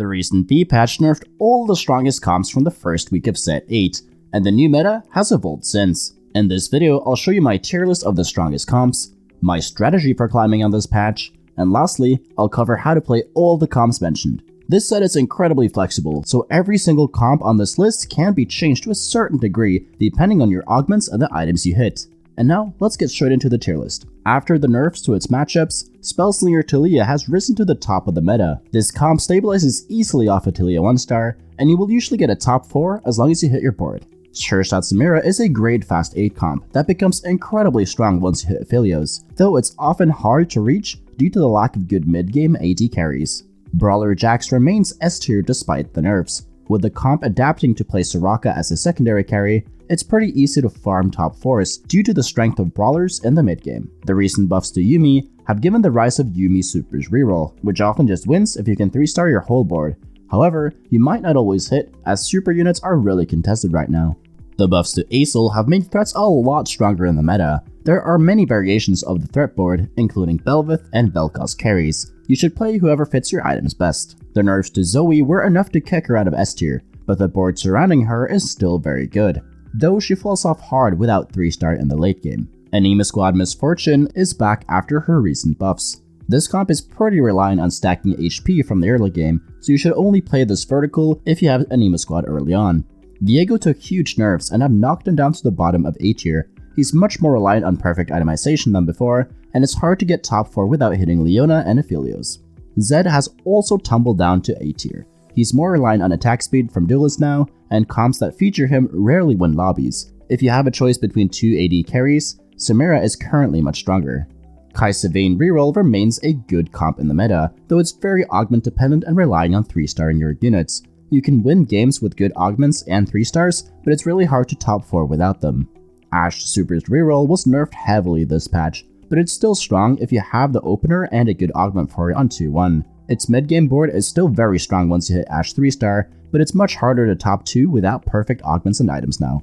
The recent B patch nerfed all the strongest comps from the first week of Set 8, and the new meta has evolved since. In this video, I'll show you my tier list of the strongest comps, my strategy for climbing on this patch, and lastly, I'll cover how to play all the comps mentioned. This set is incredibly flexible, so every single comp on this list can be changed to a certain degree depending on your augments and the items you hit. And now, let's get straight into the tier list. After the nerfs to its matchups, Spellslinger Taliyah has risen to the top of the meta. This comp stabilizes easily off a Taliyah 1-star, and you will usually get a top 4 as long as you hit your board. Sureshot Samira is a great fast 8 comp that becomes incredibly strong once you hit Aphelios, though it's often hard to reach due to the lack of good mid-game AD carries. Brawler Jax remains S tier despite the nerfs. With the comp adapting to play Soraka as a secondary carry, it's pretty easy to farm top 4s due to the strength of brawlers in the mid-game. The recent buffs to Yuumi have given the rise of Yuumi Supers reroll, which often just wins if you can 3-star your whole board. However, you might not always hit, as super units are really contested right now. The buffs to Acel have made threats a lot stronger in the meta. There are many variations of the threat board, including Bel'Veth and Vel'Koz carries. You should play whoever fits your items best. The nerfs to Zoe were enough to kick her out of S tier, but the board surrounding her is still very good, though she falls off hard without 3-star in the late game. Anima Squad Misfortune is back after her recent buffs. This comp is pretty reliant on stacking HP from the early game, so you should only play this vertical if you have Anima Squad early on. Viego took huge nerfs and have knocked him down to the bottom of A tier. He's much more reliant on perfect itemization than before, and it's hard to get top 4 without hitting Leona and Aphelios. Zed has also tumbled down to A tier. He's more reliant on attack speed from Duelist now, and comps that feature him rarely win lobbies. If you have a choice between 2 AD carries, Samira is currently much stronger. Kai'Sa Vayne reroll remains a good comp in the meta, though it's very augment dependent and relying on 3-star in your units. You can win games with good augments and 3-stars, but it's really hard to top 4 without them. Ashe Supers reroll was nerfed heavily this patch, but it's still strong if you have the opener and a good augment for it on 2-1. Its mid-game board is still very strong once you hit Ashe 3-star, but it's much harder to top 2 without perfect augments and items now.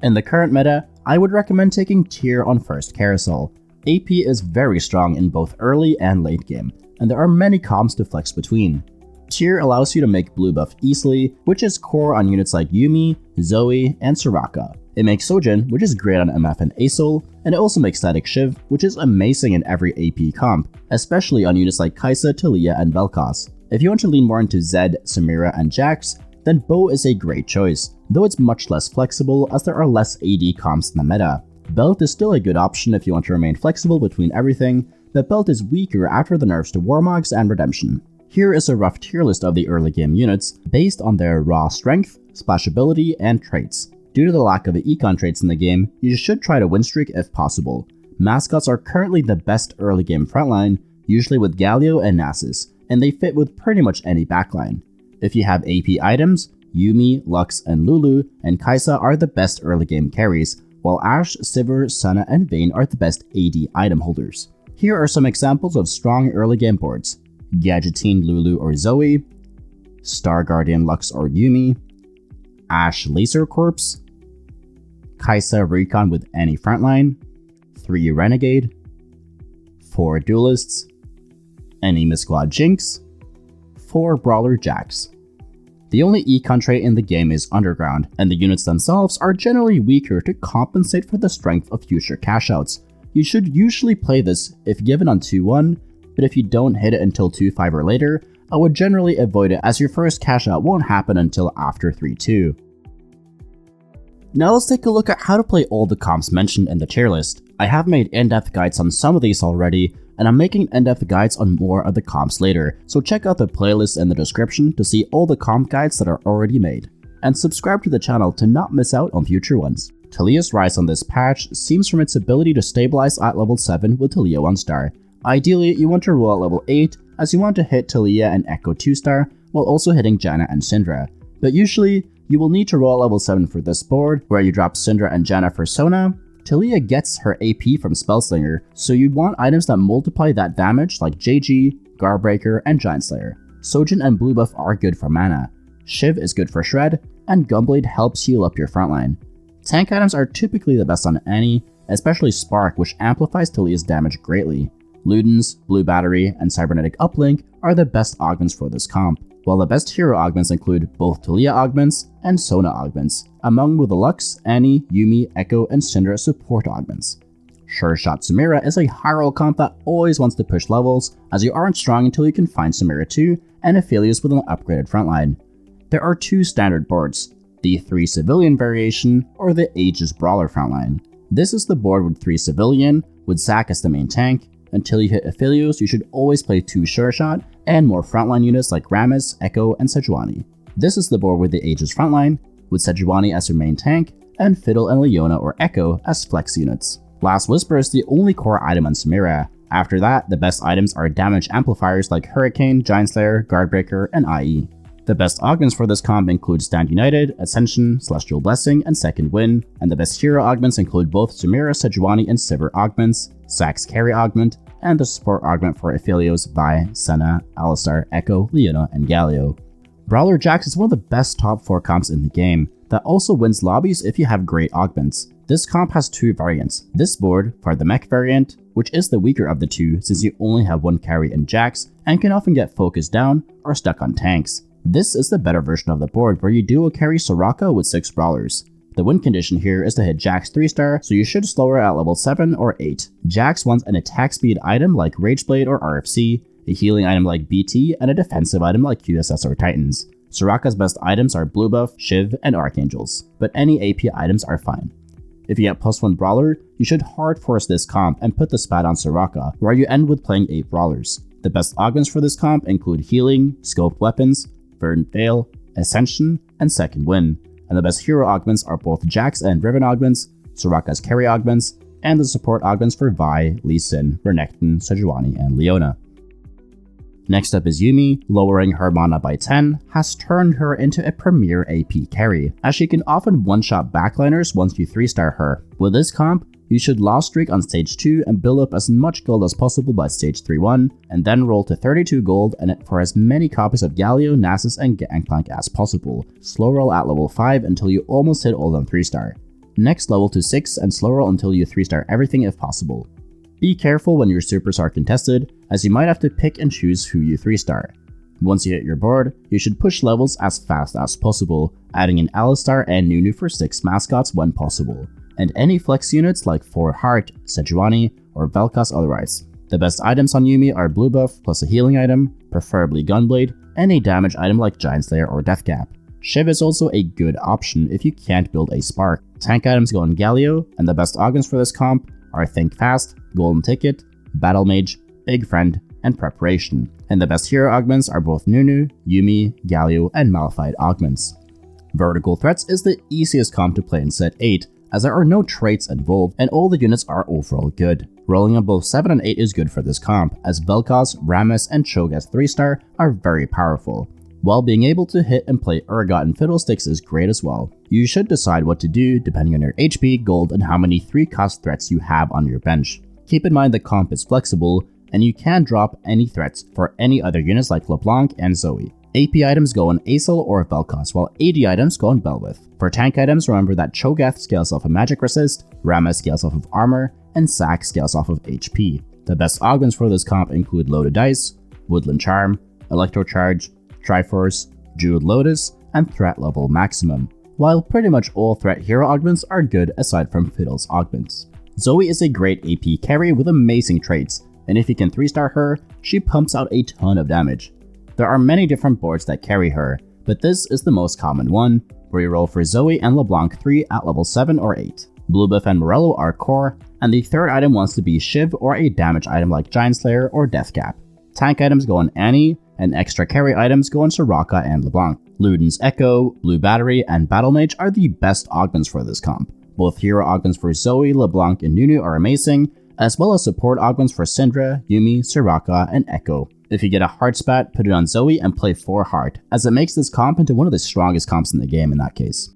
In the current meta, I would recommend taking Tyr on first carousel. AP is very strong in both early and late game, and there are many comps to flex between. Tyr allows you to make blue buff easily, which is core on units like Yuumi, Zoe, and Soraka. It makes Sojin, which is great on MF and Acel, and it also makes Static Shiv, which is amazing in every AP comp, especially on units like Kai'Sa, Taliyah, and Vel'Koz. If you want to lean more into Zed, Samira, and Jax, then Bo is a great choice, though it's much less flexible as there are less AD comps in the meta. Belt is still a good option if you want to remain flexible between everything, but Belt is weaker after the nerfs to Warmogs and Redemption. Here is a rough tier list of the early game units, based on their raw strength, splashability, and traits. Due to the lack of the econ traits in the game, you should try to win streak if possible. Mascots are currently the best early game frontline, usually with Galio and Nasus, and they fit with pretty much any backline. If you have AP items, Yuumi, Lux, and Lulu, and Kai'Sa are the best early game carries, while Ashe, Sivir, Senna, and Vayne are the best AD item holders. Here are some examples of strong early game boards: Gadgetzine, Lulu, or Zoe, Star Guardian, Lux, or Yuumi, Ashe, Laser Corpse, Kai'Sa, Recon with any frontline, 3 Renegade, 4 Duelists, Anima Squad Jinx, 4 Brawler Jax. The only econ trait in the game is Underground, and the units themselves are generally weaker to compensate for the strength of future cash-outs. You should usually play this if given on 2-1, but if you don't hit it until 2-5 or later, I would generally avoid it as your first cash-out won't happen until after 3-2. Now let's take a look at how to play all the comps mentioned in the tier list. I have made in-depth guides on some of these already, and I'm making in-depth guides on more of the comps later, so check out the playlist in the description to see all the comp guides that are already made. And subscribe to the channel to not miss out on future ones. Taliyah's rise on this patch seems from its ability to stabilize at level 7 with Taliyah 1-star. Ideally, you want to roll at level 8, as you want to hit Taliyah and Echo 2-star, while also hitting Janna and Syndra. But usually, you will need to roll at level 7 for this board, where you drop Syndra and Janna for Sona. Taliyah gets her AP from Spellslinger, so you'd want items that multiply that damage like JG, Garbreaker, and Giant Slayer. Sojin and Blue Buff are good for mana. Shiv is good for Shred, and Gunblade helps heal up your frontline. Tank items are typically the best on any, especially Spark, which amplifies Taliyah's damage greatly. Ludens, Blue Battery, and Cybernetic Uplink are the best augments for this comp, while the best hero augments include both Taliyah augments and Sona augments, among with the Lux, Annie, Yuumi, Echo, and Syndra support augments. Sureshot Samira is a high roll comp that always wants to push levels, as you aren't strong until you can find Samira 2 and Aphelios with an upgraded frontline. There are 2 standard boards, the 3 civilian variation or the Aegis Brawler frontline. This is the board with 3 civilian, with Zac as the main tank. Until you hit Aphelios, you should always play 2 Sureshot and more frontline units like Rammus, Echo, and Sejuani. This is the board with the Aegis frontline, with Sejuani as your main tank, and Fiddle and Leona or Echo as flex units. Last Whisper is the only core item on Samira. After that, the best items are damage amplifiers like Hurricane, Giant Slayer, Guardbreaker, and IE. The best augments for this comp include Stand United, Ascension, Celestial Blessing, and Second Wind, and the best hero augments include both Samira, Sejuani, and Sivir augments, Zac's carry augment, and the support augment for Aphelios, Vi, Senna, Alistar, Echo, Leona, and Galio. Brawler Jax is one of the best top 4 comps in the game, that also wins lobbies if you have great augments. This comp has 2 variants. This board, for the mech variant, which is the weaker of the 2 since you only have 1 carry in Jax and can often get focused down or stuck on tanks. This is the better version of the board where you duo carry Soraka with 6 brawlers. The win condition here is to hit Jax 3-star, so you should slow her at level 7 or 8. Jax wants an attack speed item like Rageblade or RFC, a healing item like BT, and a defensive item like QSS or Titans. Soraka's best items are Blue Buff, Shiv, and Archangels, but any AP items are fine. If you get +1 brawler, you should hard force this comp and put the spat on Soraka, where you end with playing 8 brawlers. The best augments for this comp include Healing, Scoped Weapons, Verdant Veil, Ascension, and Second Wind, and the best hero augments are both Jax and Riven augments, Soraka's carry augments, and the support augments for Vi, Lee Sin, Renekton, Sejuani, and Leona. Next up is Yuumi. Lowering her mana by 10 has turned her into a premier AP carry, as she can often one-shot backliners once you 3-star her. With this comp, you should lost streak on stage 2 and build up as much gold as possible by stage 3-1, and then roll to 32 gold and for as many copies of Galio, Nasus, and Gangplank as possible. Slow roll at level 5 until you almost hit all on 3-star. Next level to 6 and slow roll until you 3-star everything if possible. Be careful when your supers are contested, as you might have to pick and choose who you 3-star. Once you hit your board, you should push levels as fast as possible, adding in Alistar and Nunu for 6 mascots when possible, and any flex units like 4 Heart, Sejuani, or Vel'Koz otherwise. The best items on Yuumi are Blue Buff plus a healing item, preferably Gunblade, and a damage item like Giant Slayer or Deathcap. Shiv is also a good option if you can't build a Spark. Tank items go on Galio, and the best augments for this comp are Think Fast, Golden Ticket, Battle Mage, Big Friend, and Preparation. And the best hero augments are both Nunu, Yuumi, Galio, and Malphite augments. Vertical Threats is the easiest comp to play in set 8, as there are no traits involved and all the units are overall good. Rolling on both 7 and 8 is good for this comp, as Vel'Koz, Rammus, and Cho'Gath as 3-star are very powerful, while being able to hit and play Urgot and Fiddlesticks is great as well. You should decide what to do depending on your HP, gold, and how many 3-cost threats you have on your bench. Keep in mind the comp is flexible, and you can drop any threats for any other units like LeBlanc and Zoe. AP items go on Aesol or Vel'Koz, while AD items go on Bel'Veth. For tank items, remember that Cho'Gath scales off of magic resist, Rammus scales off of armor, and Zac scales off of HP. The best augments for this comp include Loaded Dice, Woodland Charm, Electrocharge, Triforce, Jeweled Lotus, and Threat Level Maximum, while pretty much all threat hero augments are good aside from Fiddle's augments. Zoe is a great AP carry with amazing traits, and if you can 3-star her, she pumps out a ton of damage. There are many different boards that carry her, but this is the most common one, where you roll for Zoe and LeBlanc 3 at level 7 or 8. Blue Buff and Morello are core, and the third item wants to be Shiv or a damage item like Giant Slayer or Deathcap. Tank items go on Annie, and extra carry items go on Soraka and LeBlanc. Luden's Echo, Blue Battery, and Battle Mage are the best augments for this comp. Both hero augments for Zoe, LeBlanc, and Nunu are amazing, as well as support augments for Syndra, Yuumi, Soraka, and Echo. If you get a Heart Spat, put it on Zoe and play 4 Heart, as it makes this comp into one of the strongest comps in the game in that case.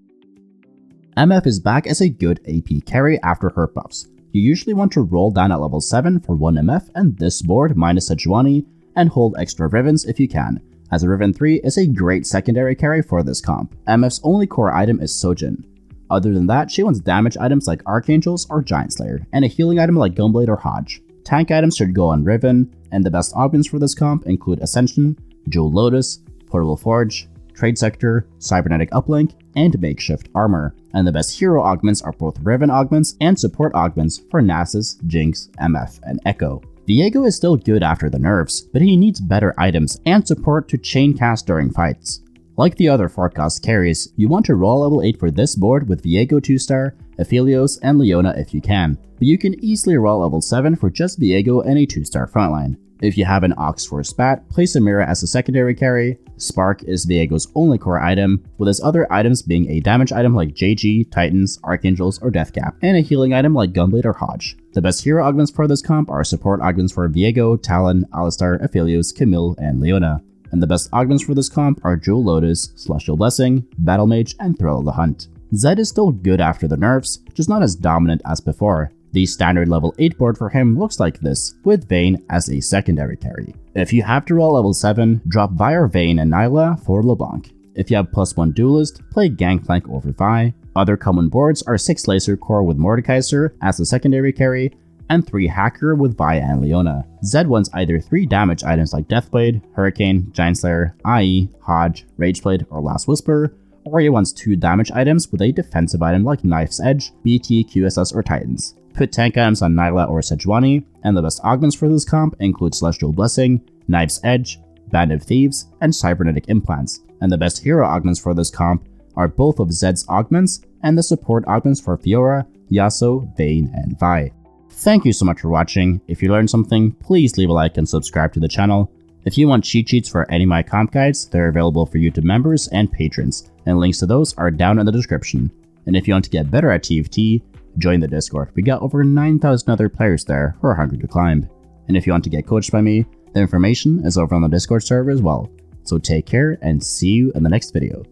MF is back as a good AP carry after her buffs. You usually want to roll down at level 7 for 1 MF and this board minus Sejuani, and hold extra Rivens if you can, as a Riven 3 is a great secondary carry for this comp. MF's only core item is Sojin. Other than that, she wants damage items like Archangels or Giant Slayer, and a healing item like Gunblade or Hodge. Tank items should go on Riven, and the best augments for this comp include Ascension, Jewel Lotus, Portable Forge, Trade Sector, Cybernetic Uplink, and Makeshift Armor. And the best hero augments are both Riven augments and support augments for Nasus, Jinx, MF, and Echo. Viego is still good after the nerfs, but he needs better items and support to chain cast during fights. Like the other forecast carries, you want to roll level 8 for this board with Viego 2-star, Aphelios, and Leona if you can, but you can easily roll level 7 for just Viego and a 2-star frontline. If you have an Ox for Spat, play Samira as a secondary carry. Spark is Viego's only core item, with his other items being a damage item like JG, Titans, Archangels, or Deathcap, and a healing item like Gunblade or Hodge. The best hero augments for this comp are support augments for Viego, Talon, Alistar, Aphelios, Camille, and Leona. And the best augments for this comp are Jewel Lotus, Celestial Blessing, Battle Mage, and Thrill of the Hunt. Zed is still good after the nerfs, just not as dominant as before. The standard level 8 board for him looks like this, with Vayne as a secondary carry. If you have to roll level 7, drop Vi or Vayne and Nyla for LeBlanc. If you have +1 Duelist, play Gangplank over Vi. Other common boards are 6 Laser Core with Mordekaiser as a secondary carry, and 3 Hacker with Vi and Leona. Zed wants either 3 damage items like Deathblade, Hurricane, Giant Slayer, IE, Hodge, Rageblade, or Last Whisper, or he wants 2 damage items with a defensive item like Knife's Edge, BT, QSS, or Titans. Put tank items on Nyla or Sejuani, and the best augments for this comp include Celestial Blessing, Knife's Edge, Band of Thieves, and Cybernetic Implants. And the best hero augments for this comp are both of Zed's augments and the support augments for Fiora, Yasuo, Vayne, and Vi. Thank you so much for watching. If you learned something, please leave a like and subscribe to the channel. If you want cheat sheets for any of my comp guides, they're available for YouTube members and patrons, and links to those are down in the description. And if you want to get better at TFT, join the Discord. We got over 9,000 other players there who are hungry to climb. And if you want to get coached by me, the information is over on the Discord server as well. So take care and see you in the next video.